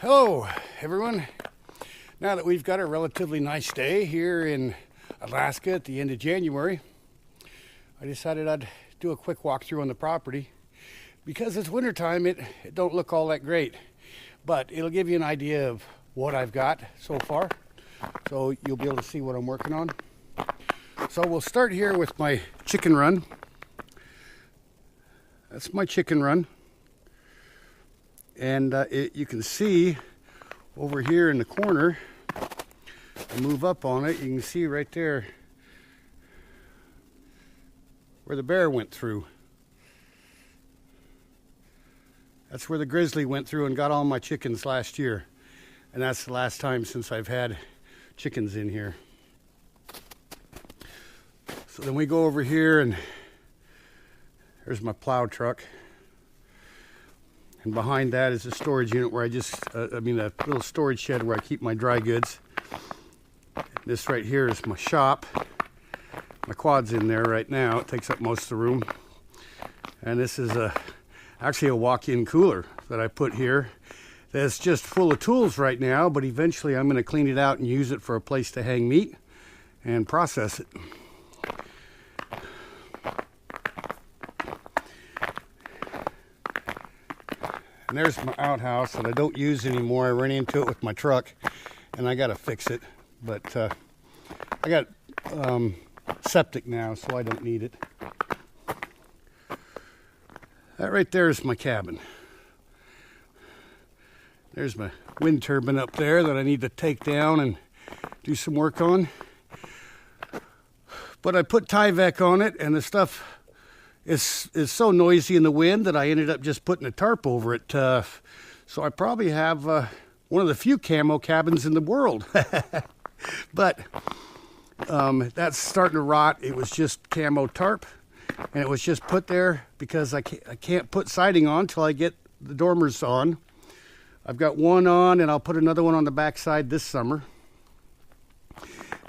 Hello, everyone. Now that we've got a relatively nice day here in Alaska at the end of January, I decided I'd do a quick walkthrough on the property. Because it's wintertime, it don't look all that great, but it'll give you an idea of what I've got so far, so you'll be able to see what I'm working on. So we'll start here with my chicken run. That's my chicken run. And you can see over here in the corner, I move up on it, you can see right there where the bear went through. That's where the grizzly went through and got all my chickens last year. And that's the last time since I've had chickens in here. So then we go over here and there's my plow truck. And behind that is a storage unit where a little storage shed where I keep my dry goods. This right here is my shop. My quad's in there right now. It takes up most of the room. And this is actually a walk-in cooler that I put here. That's just full of tools right now, but eventually I'm going to clean it out and use it for a place to hang meat and process it. And there's my outhouse that I don't use anymore. I ran into it with my truck and I got to fix it. But I got septic now, so I don't need it. That right there is my cabin. There's my wind turbine up there that I need to take down and do some work on. But I put Tyvek on it, and the stuff is so noisy in the wind that I ended up just putting a tarp over it. So I probably have one of the few camo cabins in the world. But that's starting to rot. It was just camo tarp, and it was just put there because I can't put siding on till I get the dormers on. I've got one on, and I'll put another one on the backside this summer.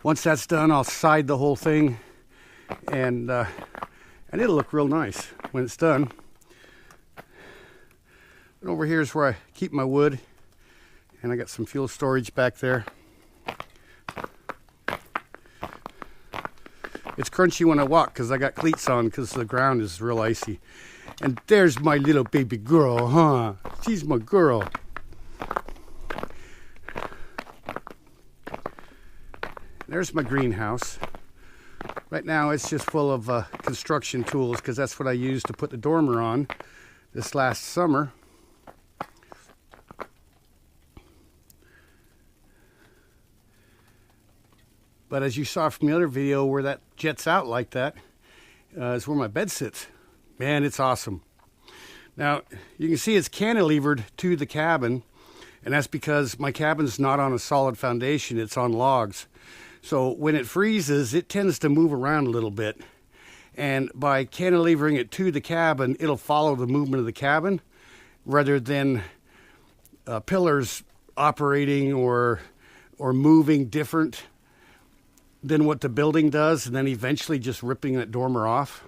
Once that's done, I'll side the whole thing, and it'll look real nice when it's done. And over here is where I keep my wood, and I got some fuel storage back there. It's crunchy when I walk because I got cleats on because the ground is real icy. And there's my little baby girl, huh? She's my girl. There's my greenhouse. Right now it's just full of construction tools because that's what I used to put the dormer on this last summer. But as you saw from the other video where that jets out like that, is where my bed sits. Man, it's awesome. Now, you can see it's cantilevered to the cabin, and that's because my cabin's not on a solid foundation, it's on logs. So when it freezes, it tends to move around a little bit. And by cantilevering it to the cabin, it'll follow the movement of the cabin rather than pillars operating or moving different than what the building does, and then eventually just ripping that dormer off,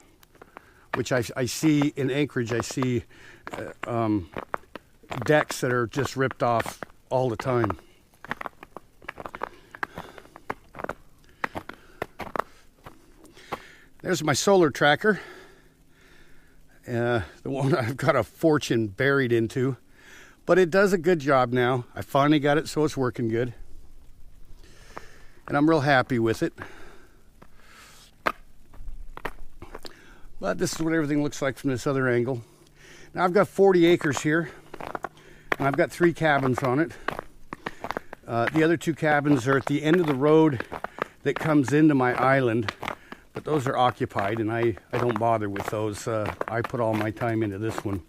which I see in Anchorage. I see decks that are just ripped off all the time. There's my solar tracker, the one I've got a fortune buried into, but it does a good job now. I finally got it so it's working good, and I'm real happy with it. But this is what everything looks like from this other angle. Now I've got 40 acres here, and I've got 3 cabins on it. The other 2 cabins are at the end of the road that comes into my island. But those are occupied, and I don't bother with those. I put all my time into this one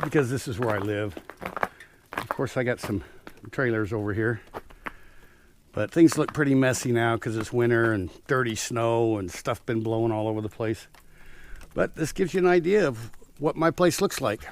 because this is where I live. Of course, I got some trailers over here. But things look pretty messy now because it's winter and dirty snow and stuff been blowing all over the place. But this gives you an idea of what my place looks like.